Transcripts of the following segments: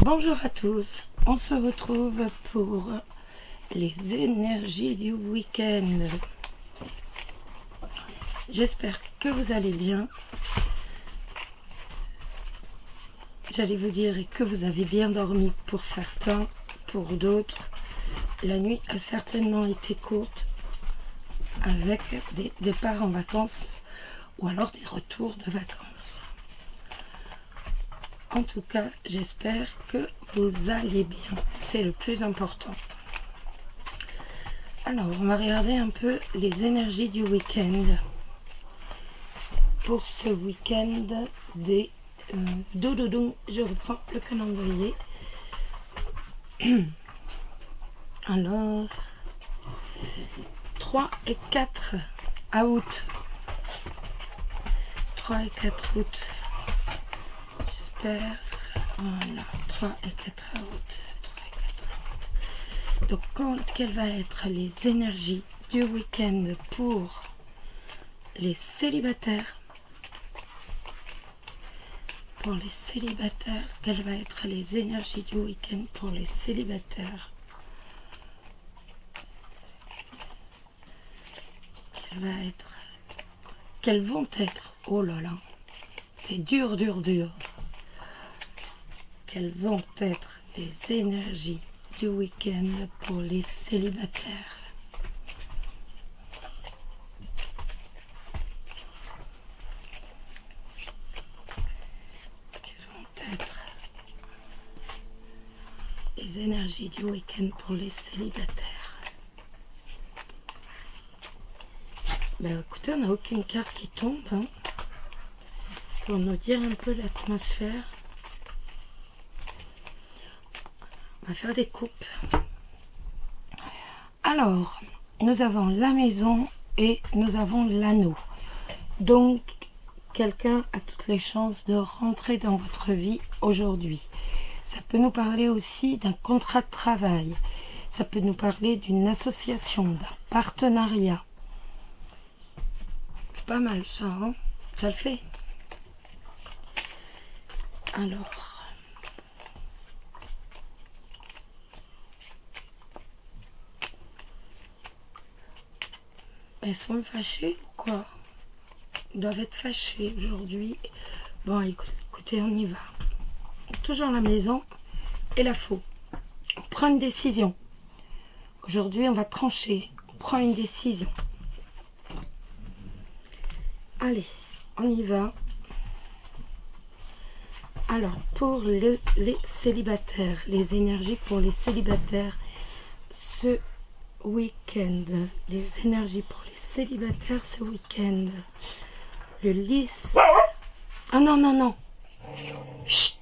Bonjour à tous, on se retrouve pour les énergies du week-end. J'espère que vous allez bien. J'allais vous dire que vous avez bien dormi pour certains, pour d'autres. La nuit a certainement été courte avec des départs en vacances ou alors des retours de vacances. En tout cas, j'espère que vous allez bien. C'est le plus important. Alors, on va regarder un peu les énergies du week-end. Pour ce week-end des Dodoudou, je reprends le calendrier. Alors, 3 et 4 août. 3 et 4 août. J'espère. Voilà, 3 et 4 août. 3 et 4 août. Donc, quelles vont être les énergies du week-end pour les célibataires? Pour les célibataires, quelles vont être les énergies du week-end pour les célibataires? Quelles vont être? Oh là là, c'est dur. Quelles vont être les énergies du week-end pour les célibataires? Quelles vont être les énergies du week-end pour les célibataires? Ben écoutez, on n'a aucune carte qui tombe pour nous dire un peu l'atmosphère. On va faire des coupes. Alors, nous avons la maison et nous avons l'anneau. Donc, quelqu'un a toutes les chances de rentrer dans votre vie aujourd'hui. Ça peut nous parler aussi d'un contrat de travail. Ça peut nous parler d'une association, d'un partenariat. C'est pas mal ça, hein? Ça le fait. Alors... Elles sont fâchées ou quoi? Ils doivent être fâchés aujourd'hui. Bon, écoutez, on y va. Toujours la maison et la faux. On prend une décision. Aujourd'hui, on va trancher. On prend une décision. Allez, on y va. Alors, pour les célibataires, les énergies pour les célibataires, ce week-end, les énergies pour les célibataires ce week-end. Le lys. Ah non. Chut.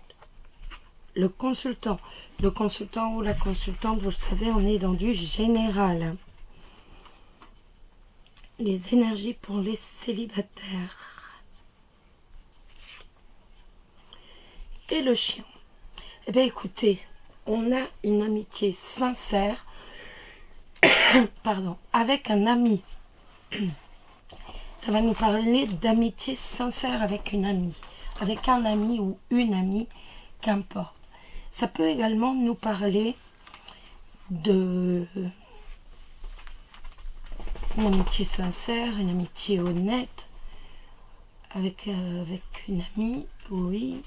Le consultant ou la consultante, vous le savez, on est dans du général. Les énergies pour les célibataires. Et le chien. Eh bien, écoutez, on a une amitié sincère avec un ami. Ça va nous parler d'amitié sincère avec une amie, avec un ami ou une amie, qu'importe. Ça peut également nous parler de une amitié sincère, une amitié honnête avec une amie, oui.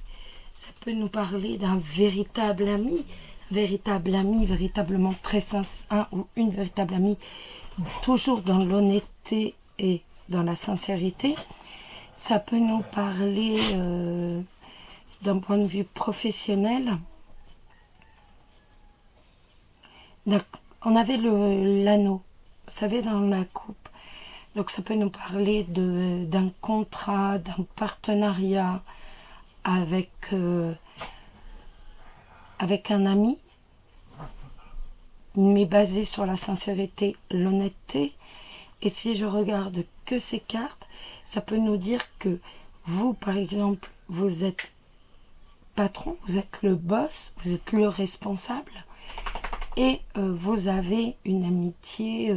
Ça peut nous parler d'un véritable ami, véritablement très sincère, un ou une véritable amie, toujours dans l'honnêteté et dans la sincérité. Ça peut nous parler d'un point de vue professionnel. On avait l'anneau, vous savez, dans la coupe. Donc ça peut nous parler d'un contrat, d'un partenariat avec un ami, mais basé sur la sincérité, l'honnêteté. Et si je regarde que ces cartes, ça peut nous dire que vous, par exemple, vous êtes patron, vous êtes le boss, vous êtes le responsable, et vous avez une amitié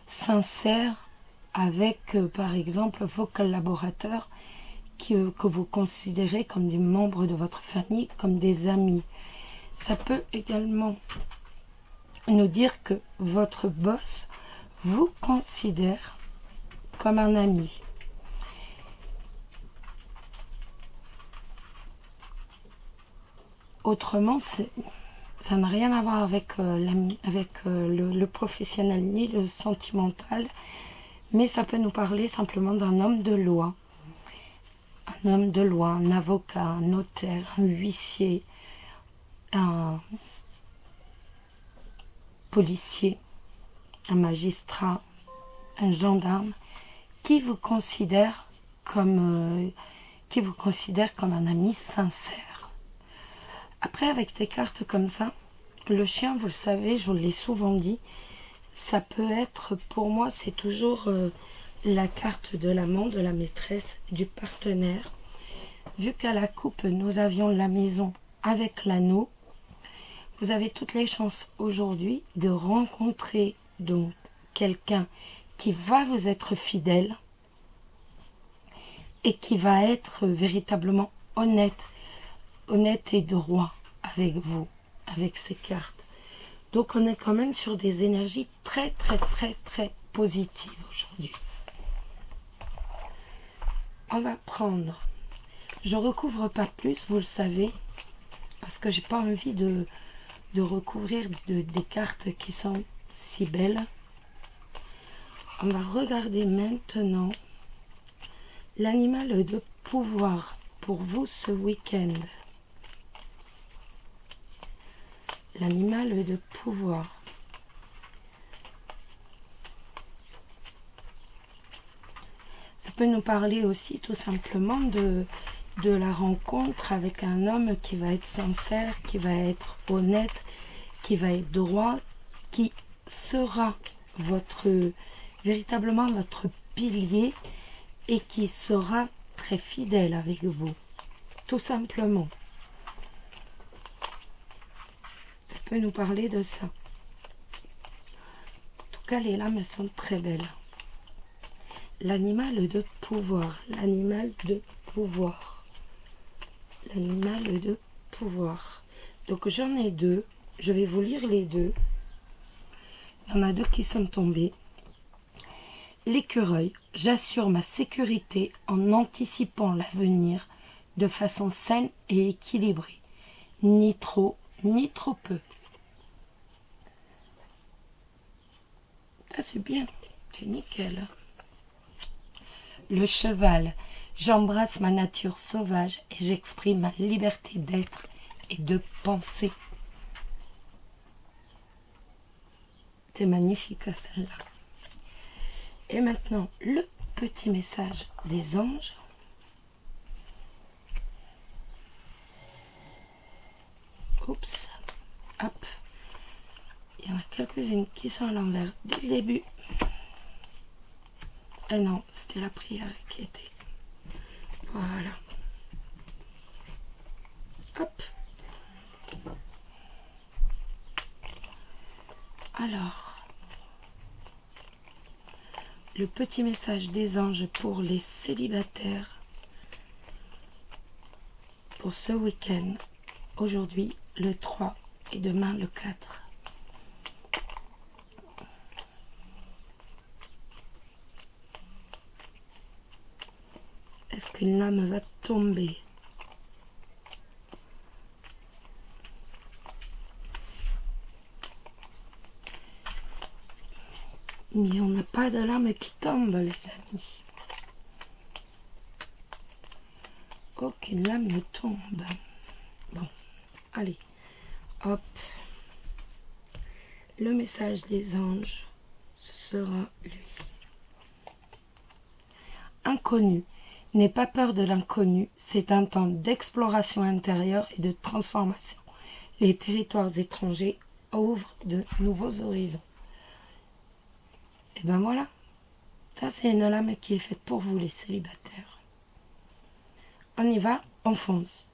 sincère avec, par exemple, vos collaborateurs que vous considérez comme des membres de votre famille, comme des amis. Ça peut également nous dire que votre boss vous considère comme un ami. Autrement, ça n'a rien à voir avec, le professionnel ni le sentimental, mais ça peut nous parler simplement d'un homme de loi. Un homme de loi, un avocat, un notaire, un huissier, un policier, un magistrat, un gendarme, qui vous considère comme un ami sincère. Après, avec des cartes comme ça, le chien, vous le savez, je vous l'ai souvent dit, ça peut être, pour moi, c'est toujours la carte de l'amant, de la maîtresse, du partenaire. Vu qu'à la coupe, nous avions la maison avec l'anneau, vous avez toutes les chances aujourd'hui de rencontrer donc quelqu'un qui va vous être fidèle et qui va être véritablement honnête et droit avec vous, avec ces cartes. Donc on est quand même sur des énergies très positives aujourd'hui. On va prendre, je recouvre pas plus, vous le savez, parce que j'ai pas envie de recouvrir des cartes qui sont si belles. On va regarder maintenant l'animal de pouvoir pour vous ce week-end. L'animal de pouvoir. Ça peut nous parler aussi tout simplement de la rencontre avec un homme qui va être sincère, qui va être honnête, qui va être droit, qui sera véritablement votre pilier et qui sera très fidèle avec vous, tout simplement. Ça peut nous parler de ça. En tout cas, les lames sont très belles. L'animal de pouvoir, l'animal de pouvoir, l'animal de pouvoir. Donc j'en ai deux, je vais vous lire les deux. Il y en a deux qui sont tombés. L'écureuil, j'assure ma sécurité en anticipant l'avenir de façon saine et équilibrée, ni trop peu. Ah, c'est bien, c'est nickel. Le cheval, j'embrasse ma nature sauvage et j'exprime ma liberté d'être et de penser. C'est magnifique celle-là. Et maintenant, le petit message des anges. Oups, hop. Il y en a quelques-unes qui sont à l'envers dès le début. Et non, c'était la prière qui était. Voilà. Hop. Alors. Le petit message des anges pour les célibataires pour ce week-end, aujourd'hui le 3 et demain le 4. Est-ce qu'une lame va tomber? Mais on n'a pas de lame qui tombe, les amis. Aucune lame ne tombe. Bon, allez, hop. Le message des anges, ce sera lui. Inconnu, n'aie pas peur de l'inconnu, c'est un temps d'exploration intérieure et de transformation. Les territoires étrangers ouvrent de nouveaux horizons. Et ben voilà, ça c'est une lame qui est faite pour vous les célibataires. On y va, on fonce.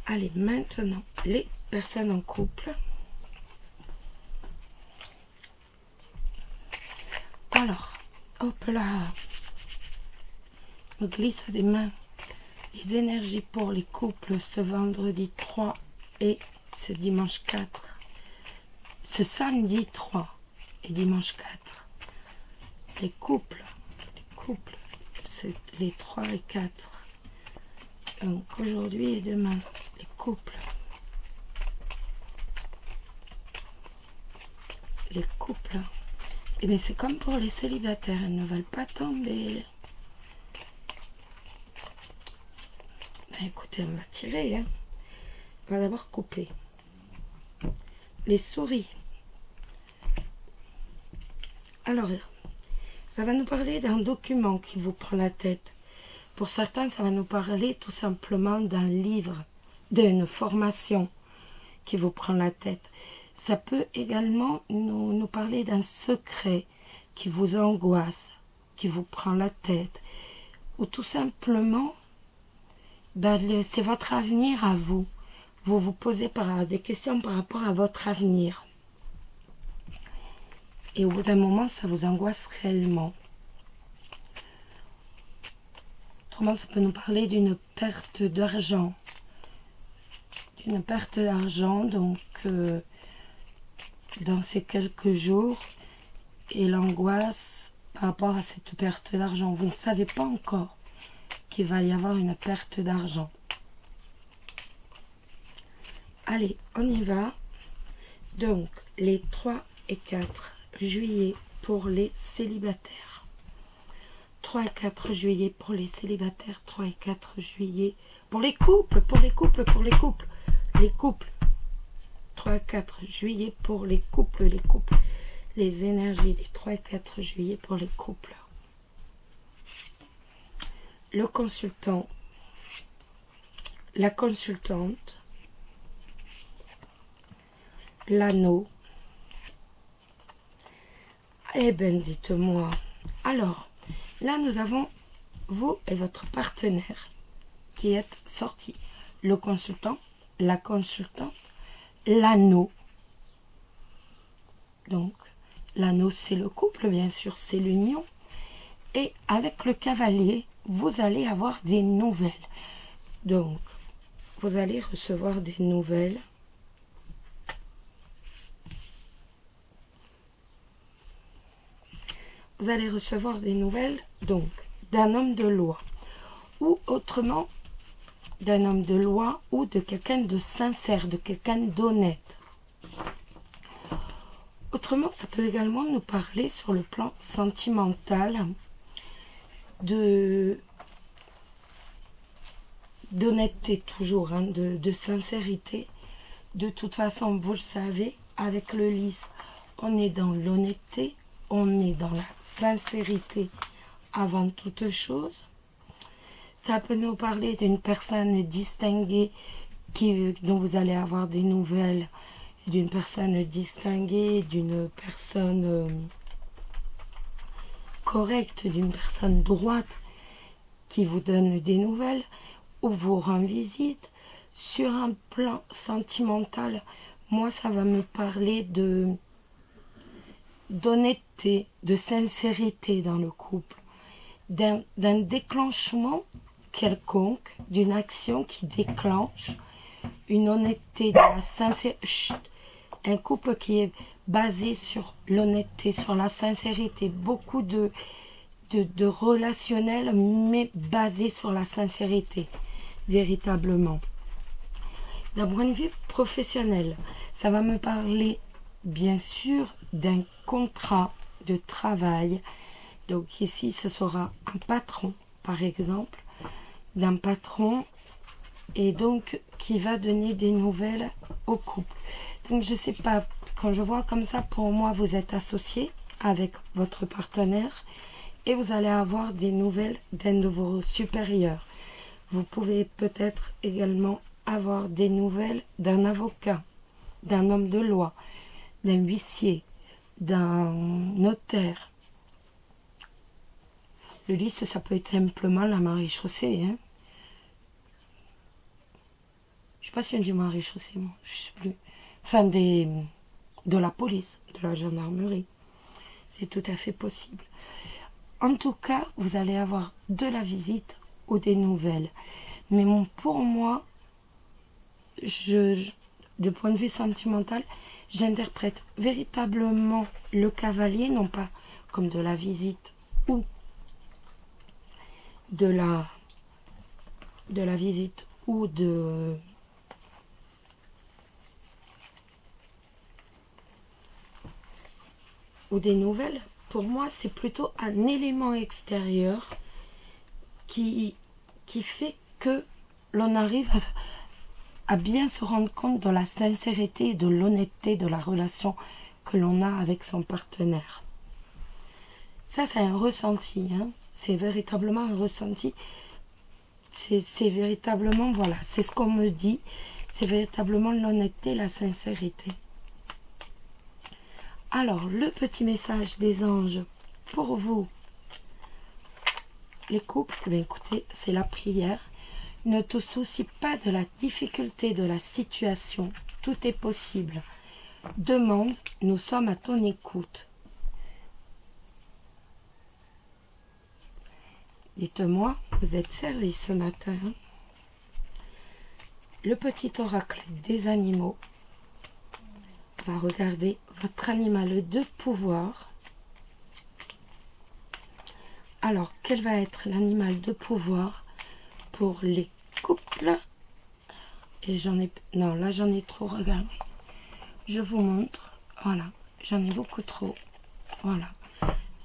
Allez, maintenant, les personnes en couple. Alors, hop là, je me glisse des mains Les énergies pour les couples ce vendredi 3 et ce dimanche 4. Ce samedi 3 et dimanche 4. Les couples, les 3 et 4. Donc aujourd'hui et demain, les couples. Les couples. Et bien c'est comme pour les célibataires, elles ne veulent pas tomber. Ben, écoutez, on va tirer. Hein. On va d'abord couper. Les souris. Alors, ça va nous parler d'un document qui vous prend la tête. Pour certains, ça va nous parler tout simplement d'un livre, d'une formation qui vous prend la tête. Ça peut également nous parler d'un secret qui vous angoisse, qui vous prend la tête. Ou tout simplement, c'est votre avenir à vous. Vous vous posez des questions par rapport à votre avenir. Et au bout d'un moment, ça vous angoisse réellement. Autrement, ça peut nous parler d'une perte d'argent. D'une perte d'argent, donc dans ces quelques jours, et l'angoisse par rapport à cette perte d'argent. Vous ne savez pas encore qu'il va y avoir une perte d'argent. Allez, on y va. Donc, les 3 et 4 juillet pour les célibataires. 3 et 4 juillet pour les célibataires. 3 et 4 juillet pour les couples, Les couples. 3 et 4 juillet pour les couples, Les énergies des 3 et 4 juillet pour les couples. Le consultant, la consultante, l'anneau. Eh bien, dites-moi. Alors, là, nous avons vous et votre partenaire qui êtes sortis. Le consultant, la consultante, l'anneau. Donc, l'anneau, c'est le couple, bien sûr, c'est l'union. Et avec le cavalier, vous allez avoir des nouvelles. Donc, vous allez recevoir des nouvelles. Vous allez recevoir des nouvelles, donc, d'un homme de loi. Ou autrement, d'un homme de loi ou de quelqu'un de sincère, de quelqu'un d'honnête. Autrement, ça peut également nous parler sur le plan sentimental d'honnêteté toujours, hein, de sincérité. De toute façon, vous le savez, avec le lys, on est dans l'honnêteté, on est dans la sincérité avant toute chose. Ça peut nous parler d'une personne distinguée dont vous allez avoir des nouvelles, d'une personne distinguée, d'une personne correcte, d'une personne droite qui vous donne des nouvelles ou vous rend visite. Sur un plan sentimental, moi ça va me parler d'honnêteté, de sincérité dans le couple, d'un déclenchement quelconque, d'une action qui déclenche une honnêteté, de la sincérité. Un couple qui est basé sur l'honnêteté, sur la sincérité, beaucoup de relationnel, mais basé sur la sincérité, véritablement. D'un point de vue professionnel, ça va me parler, bien sûr, d'un contrat de travail. Donc ici, ce sera un patron, par exemple, d'un patron, et donc qui va donner des nouvelles au couple. Donc je sais pas, quand je vois comme ça, pour moi, vous êtes associé avec votre partenaire et vous allez avoir des nouvelles d'un de vos supérieurs. Vous pouvez peut-être également avoir des nouvelles d'un avocat, d'un homme de loi, d'un huissier, d'un notaire. Le lys, ça peut être simplement la maréchaussée. Hein. Je ne sais pas si on dit maréchaussée, moi, je ne sais plus. Enfin, de la police, de la gendarmerie. C'est tout à fait possible. En tout cas, vous allez avoir de la visite ou des nouvelles. Mais pour moi, du point de vue sentimental, j'interprète véritablement le cavalier, non pas comme de la visite ou de la visite ou des nouvelles. Pour moi, c'est plutôt un élément extérieur qui fait que l'on arrive à bien se rendre compte de la sincérité et de l'honnêteté de la relation que l'on a avec son partenaire. Ça, c'est un ressenti, hein. C'est véritablement un ressenti. C'est véritablement, voilà, c'est ce qu'on me dit. C'est véritablement l'honnêteté, la sincérité. Alors, le petit message des anges pour vous, les couples, eh bien, écoutez, c'est la prière. Ne te soucie pas de la difficulté de la situation. Tout est possible. Demande, nous sommes à ton écoute. Dites-moi, vous êtes servi ce matin. Le petit oracle des animaux va regarder votre animal de pouvoir. Alors, quel va être l'animal de pouvoir pour les couples? Et non, là j'en ai trop, regardé. Je vous montre, voilà, j'en ai beaucoup trop, voilà.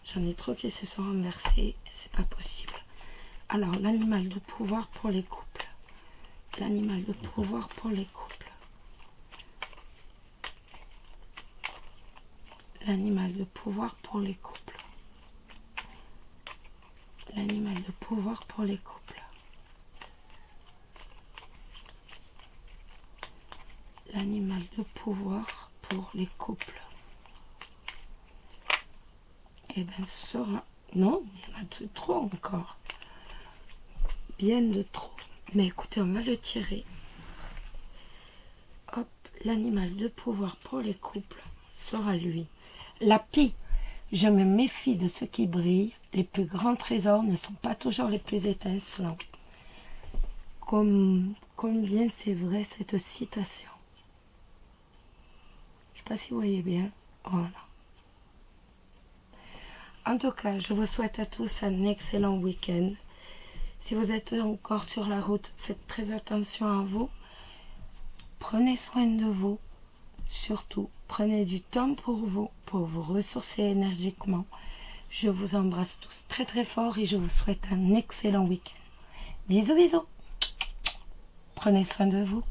J'en ai trop qui se sont renversés, c'est pas possible. Alors, l'animal de pouvoir pour les couples. L'animal de pouvoir pour les couples. L'animal de pouvoir pour les couples. L'animal de pouvoir pour les couples. L'animal de pouvoir pour les couples. Eh bien, sera... Non, il y en a de trop encore. Bien de trop. Mais écoutez, on va le tirer. Hop, l'animal de pouvoir pour les couples sera lui. La pie. Je me méfie de ceux qui brillent. Les plus grands trésors ne sont pas toujours les plus étincelants. Combien c'est vrai cette citation. Je ne sais pas si vous voyez bien. Voilà. En tout cas, je vous souhaite à tous un excellent week-end. Si vous êtes encore sur la route, faites très attention à vous. Prenez soin de vous. Surtout, prenez du temps pour vous ressourcer énergiquement. Je vous embrasse tous très très fort et je vous souhaite un excellent week-end. Bisous bisous. Prenez soin de vous.